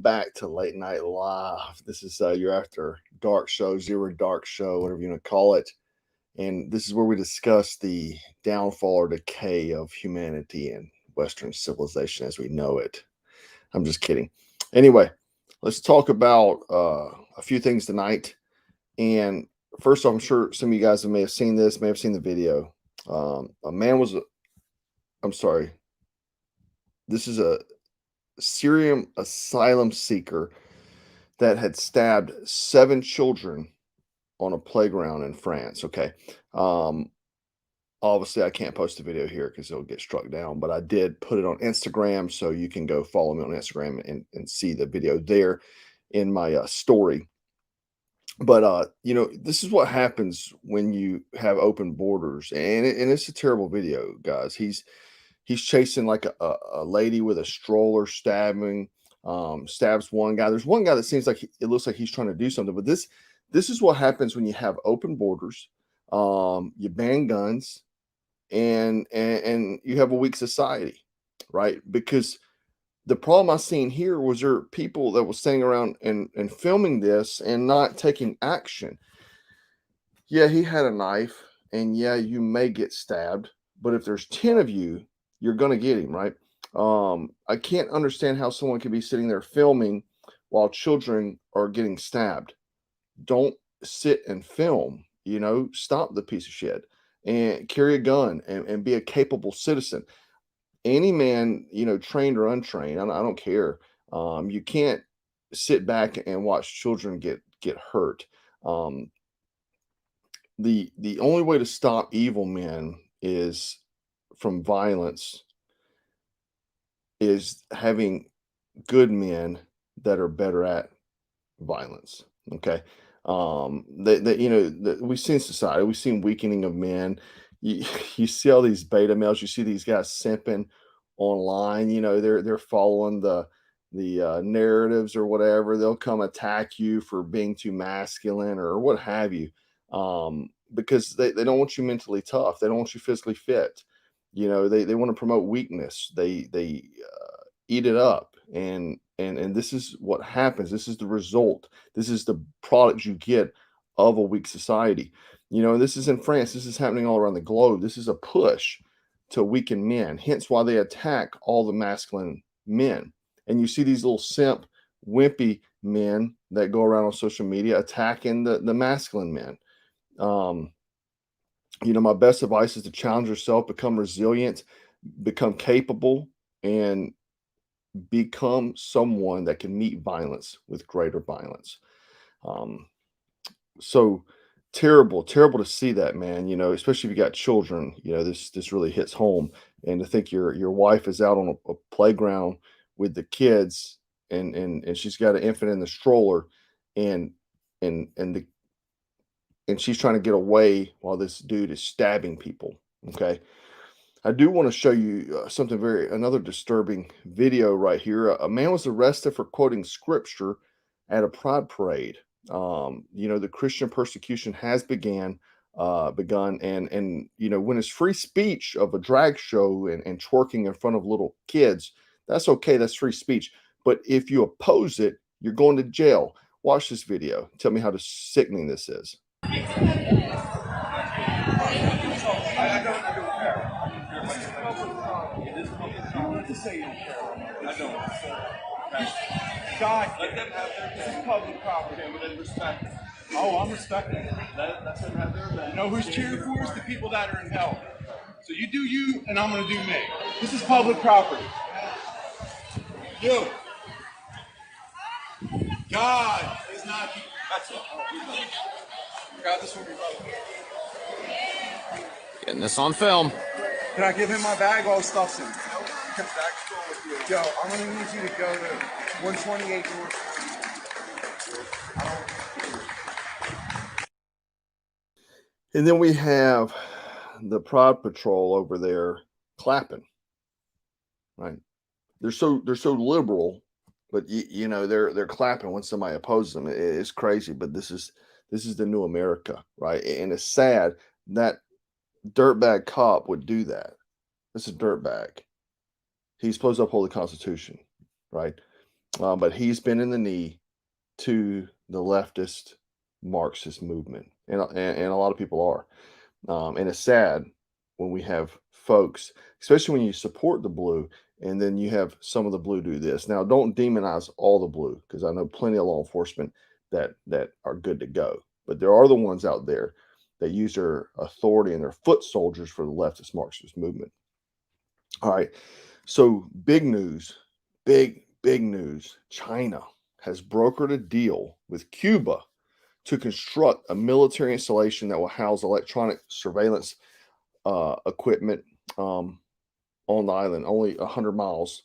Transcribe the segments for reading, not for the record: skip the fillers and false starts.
back to Late Night Live. This is your After Dark show, Zero Dark show, whatever you want to call it. And this is where we discuss the downfall or decay of humanity and Western civilization as we know it. I'm just kidding. Anyway, let's talk about a few things tonight. And first off, I'm sure some of you guys may have seen this, may have seen the video. A man was, I'm sorry, this is a Syrian asylum seeker that had stabbed 7 children on a playground in France. Okay. Obviously, I can't post the video here because it'll get struck down, but I did put it on Instagram, so you can go follow me on Instagram and see the video there in my story. But this is what happens when you have open borders, and it's a terrible video, guys. He's chasing like a lady with a stroller, stabs one guy. There's one guy that seems like it looks like he's trying to do something, but this is what happens when you have open borders. You ban guns, and you have a weak society, right? Because the problem I seen here was there are people that was standing around and filming this and not taking action. Yeah, he had a knife, and yeah, you may get stabbed, but if there's 10 of you, you're going to get him, right? I can't understand how someone can be sitting there filming while children are getting stabbed. Don't sit and film, stop the piece of shit and carry a gun and be a capable citizen. Any man, trained or untrained, I don't care. You can't sit back and watch children get hurt. The only way to stop evil men is from violence is having good men that are better at violence. Okay. We've seen society, we've seen weakening of men. You, you see all these beta males, you see these guys simping online, they're following the narratives or whatever. They'll come attack you for being too masculine or what have you. Because they don't want you mentally tough. They don't want you physically fit. They want to promote weakness. They eat it up, and this is what happens. This is the result. This is the product you get of a weak society. This is in France. This is happening all around the globe. This is a push to weaken men. Hence why they attack all the masculine men. And you see these little simp, wimpy men that go around on social media attacking the masculine men. My best advice is to challenge yourself, become resilient, become capable, and become someone that can meet violence with greater violence. So terrible to see that, man, especially if you got children. This really hits home. And to think your wife is out on a playground with the kids, and she's got an infant in the stroller, and she's trying to get away while this dude is stabbing people. Okay. I do want to show you another disturbing video right here. A man was arrested for quoting scripture at a pride parade. The Christian persecution has begun, and when it's free speech of a drag show and twerking in front of little kids, that's okay. That's free speech. But if you oppose it, you're going to jail. Watch this video. Tell me how sickening this is. To say you don't care. I don't. God, let them have their this is public property. Okay, well then respect it. Oh, I'm respecting it. Let them have their event. You know who's cheering for us? The people that are in hell. So you do you, and I'm going to do me. This is public property. You. God is not. That's it. Grab this from your brother. Getting this on film. Can I give him my bag? All the stuff's in. Joe, I'm going to need you to go to 128 North. And then we have the Pride Patrol over there clapping. Right? They're so liberal, but they're clapping when somebody opposes them. It's crazy, but this is the new America, right? And it's sad that dirtbag cop would do that. This is a dirtbag. He's supposed to uphold the Constitution, right? but he's been in the knee to the leftist Marxist movement, and a lot of people are. And it's sad when we have folks, especially when you support the blue, and then you have some of the blue do this. Now, don't demonize all the blue, because I know plenty of law enforcement that are good to go, but there are the ones out there that use their authority and their foot soldiers for the leftist Marxist movement. All right, so big news, big news. China has brokered a deal with Cuba to construct a military installation that will house electronic surveillance equipment on the island, only 100 miles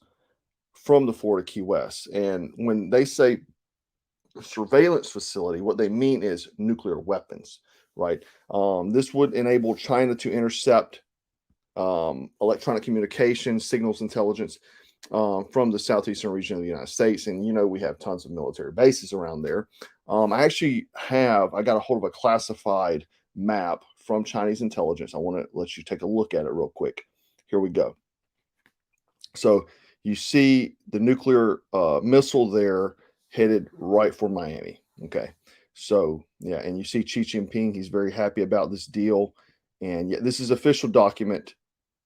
from the Florida Key West. And when they say surveillance facility, what they mean is nuclear weapons, right? This would enable China to intercept electronic communication, signals intelligence from the southeastern region of the United States. And we have tons of military bases around there. I got a hold of a classified map from Chinese intelligence. I want to let you take a look at it real quick. Here we go. So you see the nuclear missile there headed right for Miami. Okay. So, yeah. And you see Xi Jinping. He's very happy about this deal. And yeah, this is official document.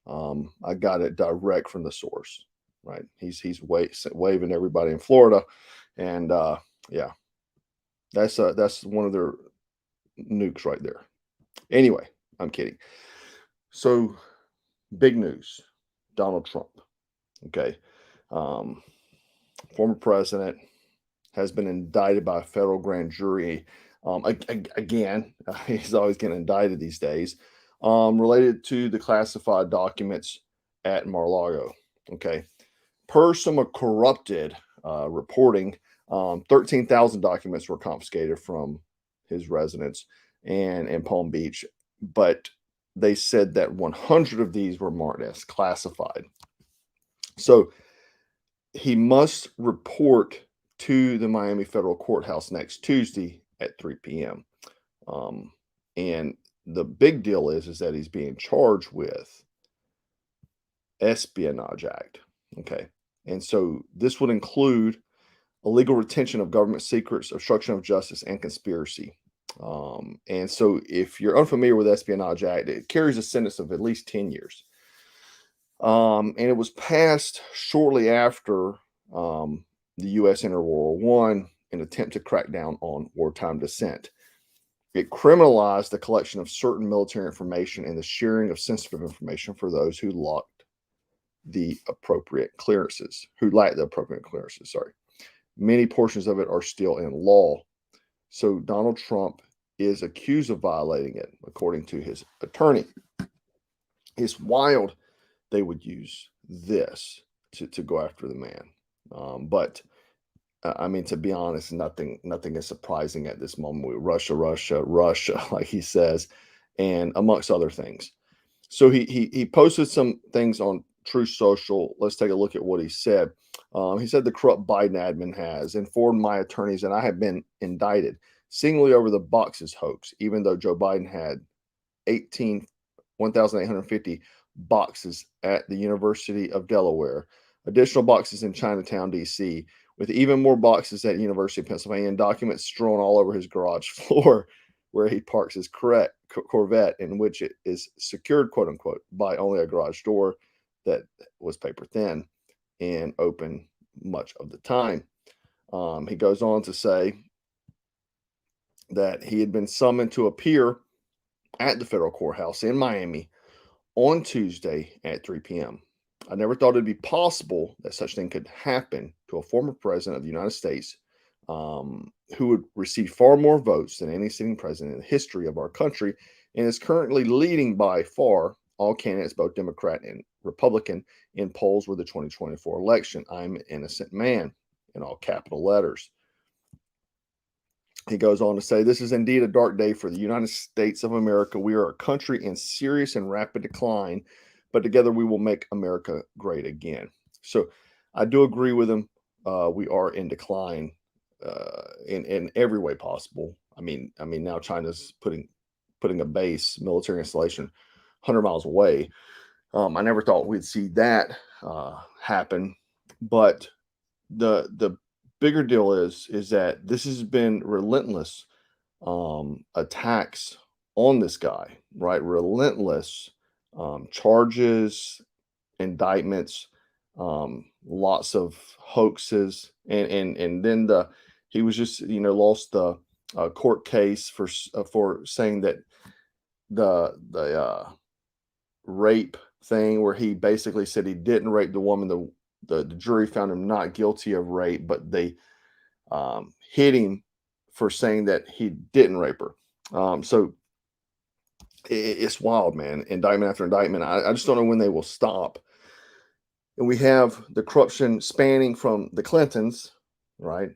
I got it direct from the source, right? He's waving everybody in Florida. And yeah, that's one of their nukes right there. Anyway, I'm kidding. So, big news, Donald Trump. Okay. Former president has been indicted by a federal grand jury. Again, he's always getting indicted these days, related to the classified documents at Mar-a-Lago. Okay. Per some corrupted reporting, 13,000 documents were confiscated from his residence and in Palm Beach, but they said that 100 of these were marked as classified. So he must report to the Miami Federal Courthouse next Tuesday at 3 p.m. And the big deal is that he's being charged with Espionage Act. Okay. And so this would include illegal retention of government secrets, obstruction of justice, and conspiracy. And so if you're unfamiliar with Espionage Act, it carries a sentence of at least 10 years. And it was passed shortly after the U.S. entered World War I in an attempt to crack down on wartime dissent. It criminalized the collection of certain military information and the sharing of sensitive information for those who lacked the appropriate clearances. Sorry. Many portions of it are still in law. So Donald Trump is accused of violating it, according to his attorney. It's wild they would use this to go after the man. But I mean, to be honest, nothing is surprising at this moment with Russia, like he says, and amongst other things. So he posted some things on True Social. Let's take a look at what he said. He said the corrupt Biden admin has informed my attorneys that I have been indicted singly over the boxes hoax, even though Joe Biden had 1,850 boxes at the University of Delaware, additional boxes in Chinatown, D.C., with even more boxes at University of Pennsylvania, and documents strewn all over his garage floor where he parks his Corvette, in which it is secured, quote unquote, by only a garage door that was paper thin and open much of the time. He goes on to say that he had been summoned to appear at the federal courthouse in Miami on Tuesday at 3 p.m. I never thought it'd be possible that such thing could happen to a former president of the United States, who would receive far more votes than any sitting president in the history of our country, and is currently leading by far all candidates, both Democrat and Republican, in polls with the 2024 election. I'm an innocent man, in all capital letters. He goes on to say, this is indeed a dark day for the United States of America. We are a country in serious and rapid decline, but together we will make America great again. So I do agree with him. We are in decline in every way possible. I mean, now China's putting a base military installation 100 miles away. I never thought we'd see that happen, but the bigger deal is that this has been relentless attacks on this guy, right? Relentless charges, indictments, lots of hoaxes, and then he was just lost the court case for saying that the rape thing, where he basically said he didn't rape the woman. The jury found him not guilty of rape, but they hit him for saying that he didn't rape her. So it's wild, man. Indictment after indictment. I just don't know when they will stop. And we have the corruption spanning from the Clintons, right?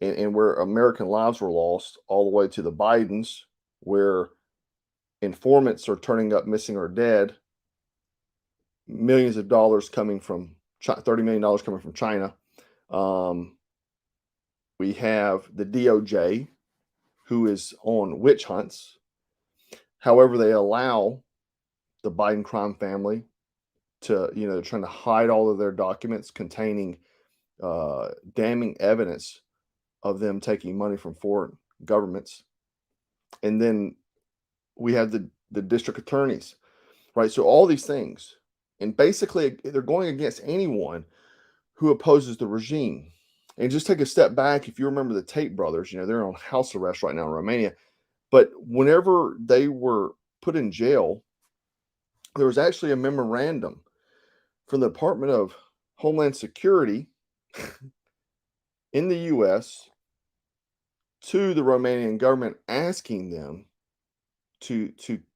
And where American lives were lost, all the way to the Bidens, where informants are turning up missing or dead, millions of dollars coming from $30 million coming from China. We have the DOJ, who is on witch hunts. However, they allow the Biden crime family to, they're trying to hide all of their documents containing damning evidence of them taking money from foreign governments. And then we have the district attorneys, right? So all these things, and basically they're going against anyone who opposes the regime. And just take a step back. If you remember the Tate brothers, they're on house arrest right now in Romania. But whenever they were put in jail, there was actually a memorandum from the Department of Homeland Security in the U.S. to the Romanian government, asking them to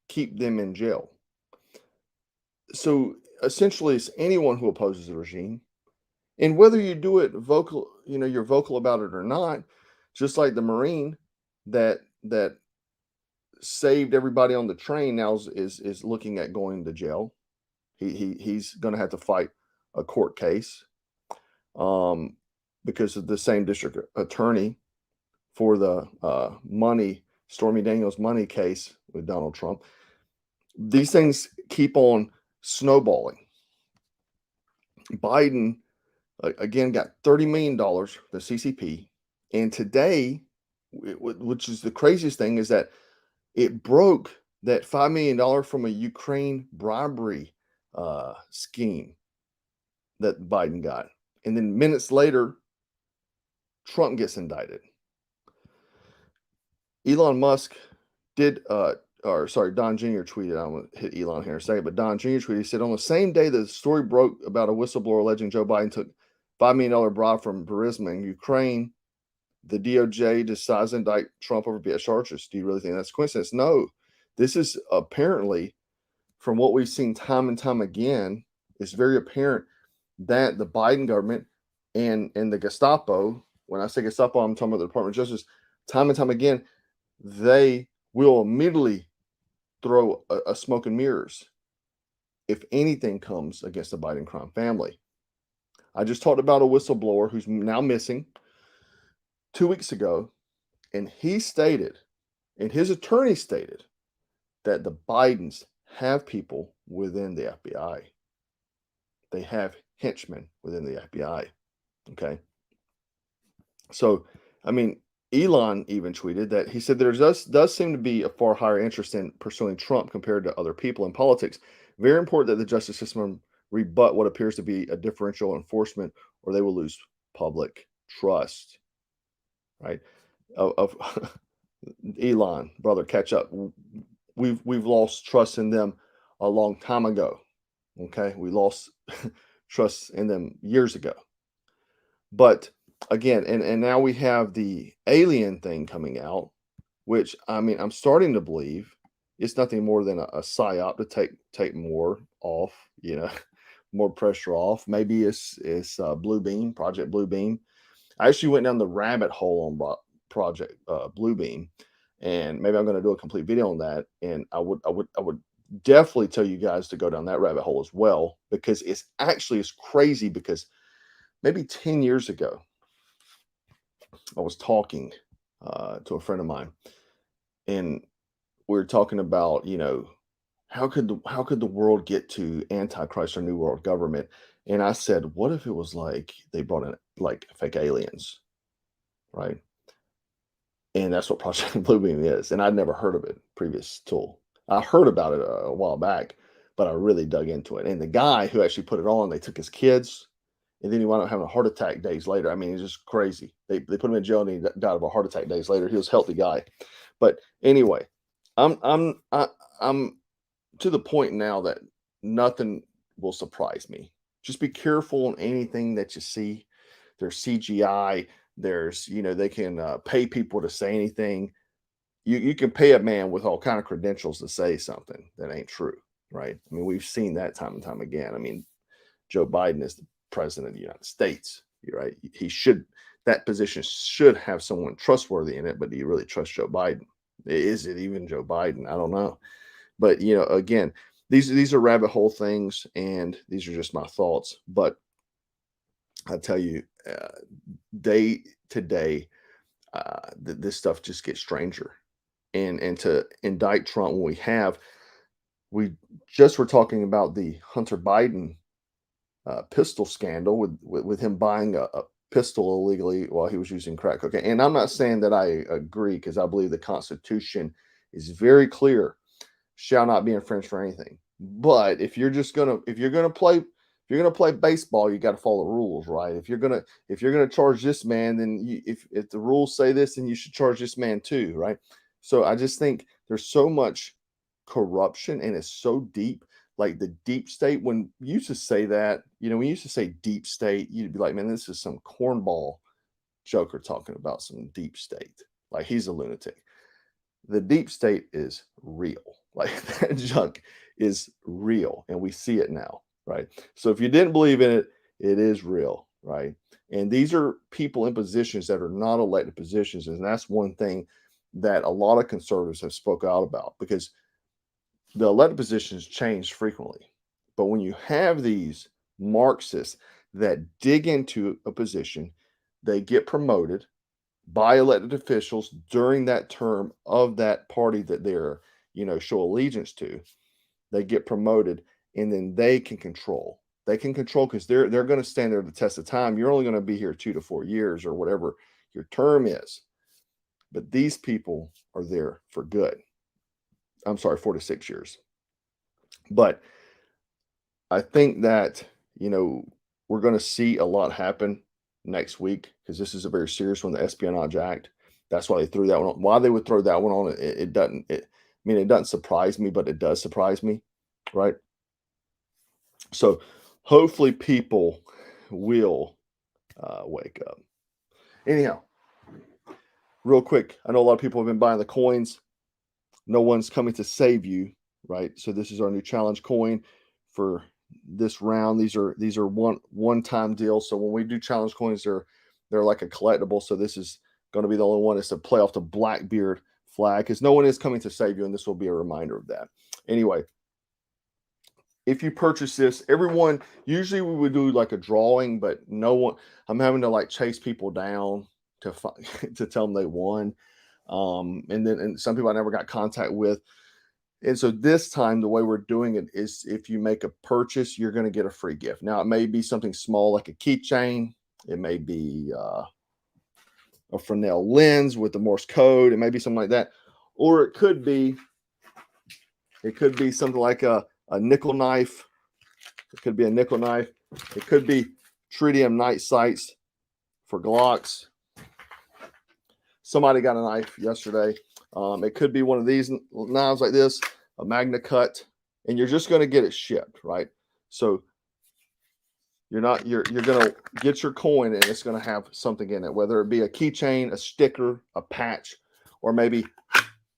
keep them in jail. So essentially, it's anyone who opposes the regime. And whether you do it vocal, you're vocal about it or not, just like the Marine that saved everybody on the train now is looking at going to jail. He's going to have to fight a court case because of the same district attorney for the Stormy Daniels money case with Donald Trump. These things keep on snowballing. Biden again got $30 million, the CCP, and today, which is the craziest thing, is that it broke that $5 million from a Ukraine bribery scheme that Biden got. And then minutes later, Trump gets indicted. Elon Musk did, Don Jr. tweeted, I'm going to hit Elon here in a second, but Don Jr. tweeted, he said, on the same day the story broke about a whistleblower alleging Joe Biden took $5 million bribe from Burisma in Ukraine, the DOJ decides to indict Trump over BS charges. Do you really think that's a coincidence? No. This is apparently, from what we've seen time and time again, it's very apparent that the Biden government and the Gestapo, when I say Gestapo, I'm talking about the Department of Justice, time and time again, they will immediately throw a smoke and mirrors if anything comes against the Biden crime family. I just talked about a whistleblower who's now missing 2 weeks ago, and he stated, and his attorney stated, that the Bidens have people within the FBI. They have henchmen within the FBI. Okay. So, I mean, Elon even tweeted that he said there does seem to be a far higher interest in pursuing Trump compared to other people in politics. Very important that the justice system rebut what appears to be a differential enforcement, or they will lose public trust. Right? Of Elon, brother, catch up. We've lost trust in them a long time ago. Okay, we lost trust in them years ago. But again, and now we have the alien thing coming out, which, I mean, I'm starting to believe it's nothing more than a psyop to take more off, more pressure off. Maybe it's Blue Beam, Project Blue Beam. I actually went down the rabbit hole on Project Blue Beam, and maybe I'm going to do a complete video on that. And I would definitely tell you guys to go down that rabbit hole as well, because it's crazy. Because maybe 10 years ago, I was talking to a friend of mine, and we were talking about, how could the world get to Antichrist or New World Government? And I said, what if it was like they brought in like fake aliens? right? And that's what Project Bluebeam is. And I'd never heard of it previous tool. I heard about it a while back, but I really dug into it. And the guy who actually put it on, they took his kids, and then he wound up having a heart attack days later. I mean, it's just crazy. They put him in jail, and he died of a heart attack days later. He was a healthy guy, but anyway, I'm to the point now that nothing will surprise me. Just be careful on anything that you see. There's CGI. There's, they can pay people to say anything. You can pay a man with all kind of credentials to say something that ain't true, right? I mean, we've seen that time and time again. I mean, Joe Biden is the president of the United States, right? That position should have someone trustworthy in it, but do you really trust Joe Biden? Is it even Joe Biden? I don't know. But again, these are rabbit hole things, and these are just my thoughts. But I tell you, day to day, this stuff just gets stranger. And to indict Trump when we just were talking about the Hunter Biden pistol scandal with him buying a pistol illegally while he was using crack cocaine. And I'm not saying that I agree, because I believe the Constitution is very clear, shall not be infringed for anything. But if you're gonna play baseball, you got to follow the rules, right? If you're gonna charge this man, then if the rules say this, then you should charge this man too, right? So I just think there's so much corruption, and it's so deep. Like the deep state, when we used to say that, when you used to say deep state, you'd be like, man, this is some cornball joker talking about some deep state. Like, he's a lunatic. The deep state is real. Like, that junk is real, and we see it now, right? So if you didn't believe in it, it is real, right? And these are people in positions that are not elected positions, and that's one thing that a lot of conservatives have spoke out about, because the elected positions change frequently. But when you have these Marxists that dig into a position, they get promoted by elected officials during that term of that party that they're, show allegiance to. They get promoted, and then they can control. They can control because they're going to stand there the test of time. You're only going to be here 2 to 4 years or whatever your term is. But these people are there for good. I'm sorry, 4 to 6 years. But I think that, we're going to see a lot happen next week, because this is a very serious one, the Espionage Act. That's why they threw that one on. Why they would throw that one on, it doesn't, it doesn't surprise me, but it does surprise me, right? So hopefully people will wake up. Anyhow, real quick, I know a lot of people have been buying the coins. No one's coming to save you, right? So this is our new challenge coin for this round. These are one-time deals. So when we do challenge coins, they're like a collectible. So this is going to be the only one is to play off the Blackbeard flag, because no one is coming to save you, and this will be a reminder of that. Anyway, if you purchase this, everyone, usually we would do like a drawing, but no one, I'm having to like chase people down to to tell them they won. And some people I never got contact with. And so this time, the way we're doing it is, if you make a purchase, you're going to get a free gift. Now, it may be something small like a keychain. It may be a Fresnel lens with the Morse code. It may be something like that. Or it could be something like a nickel knife. It could be a nickel knife. It could be tritium night sights for Glocks. Somebody got a knife yesterday. It could be one of these knives like this, a Magna Cut, and you're just going to get it shipped, right? So you're going to get your coin, and it's going to have something in it, whether it be a keychain, a sticker, a patch, or maybe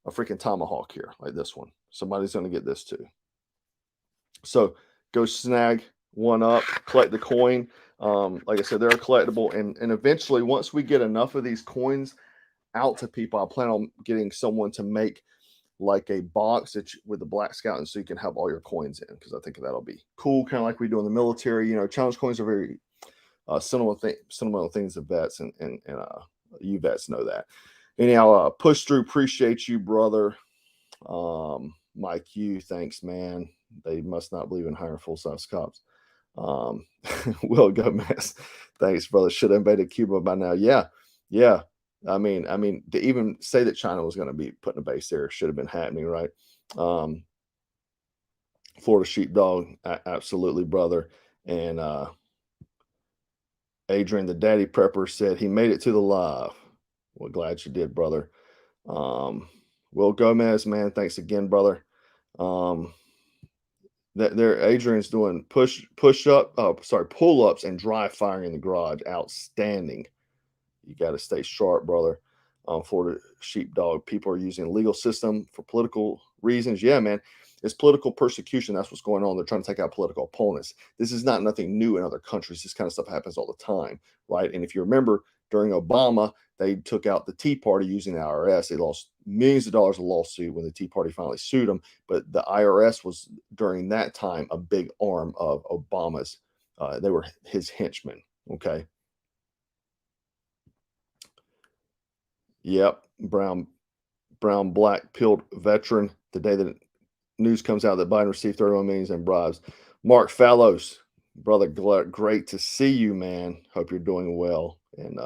a freaking tomahawk here, like this one. Somebody's going to get this too. So go snag one up, collect the coin. Like I said, they're collectible, and eventually, once we get enough of these coins out to people, I plan on getting someone to make like a box with the Black Scout, and so you can have all your coins in, because I think that'll be cool, kind of like we do in the military. Challenge coins are very sentimental things of vets, and you vets know that. Anyhow, push through. Appreciate you, brother. Mike, thanks, man. They must not believe in hiring full-size cops. Will Gomez, thanks, brother. Should have invaded Cuba by now. Yeah. I mean, to even say that China was going to be putting a base there should have been happening, right? Um, Florida sheepdog, absolutely, brother. And Adrian, the daddy prepper, said he made it to the live. Well, glad you did, brother. Will Gomez, man, thanks again, brother. That there, Adrian's doing pull ups and dry firing in the garage. Outstanding. You got to stay sharp, brother. For the sheepdog, people are using the legal system for political reasons. Yeah, man, it's political persecution. That's what's going on. They're trying to take out political opponents. This is not nothing new in other countries. This kind of stuff happens all the time, right? And if you remember, during Obama, they took out the Tea Party using the IRS. They lost millions of dollars in a lawsuit when the Tea Party finally sued them. But the IRS was during that time a big arm of Obama's. They were his henchmen. Okay. Yep, brown black pilled veteran. The day that news comes out that Biden received 31 millions in bribes. Mark Fallows, brother, great to see you, man. Hope you're doing well, and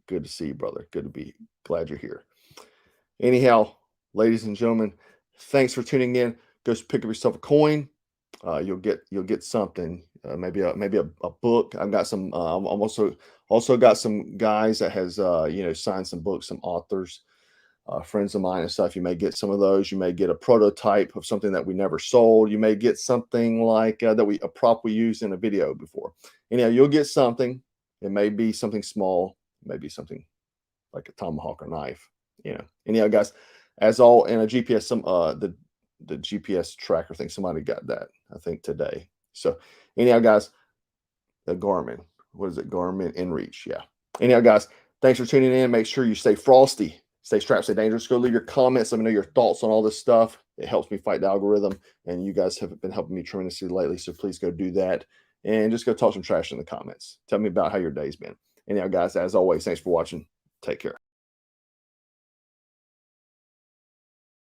good to see you, brother. Good to be glad you're here. Anyhow, ladies and gentlemen, thanks for tuning in. Go pick up yourself a coin. You'll get something. Maybe a book. I've got some. I'm also got some guys that has signed some books, some authors, friends of mine and stuff. You may get some of those. You may get a prototype of something that we never sold. You may get something like a prop we used in a video before. Anyhow, you'll get something. It may be something small. It may be something like a tomahawk or knife. Anyhow, guys, as all in a GPS, the GPS tracker thing, somebody got that, I think, today. So anyhow, guys, the Garmin, what is it? Garmin InReach. Yeah. Anyhow, guys, thanks for tuning in. Make sure you stay frosty, stay strapped, stay dangerous. Go leave your comments. Let me know your thoughts on all this stuff. It helps me fight the algorithm, and you guys have been helping me tremendously lately. So please go do that, and just go talk some trash in the comments. Tell me about how your day's been. Anyhow, guys, as always, thanks for watching. Take care.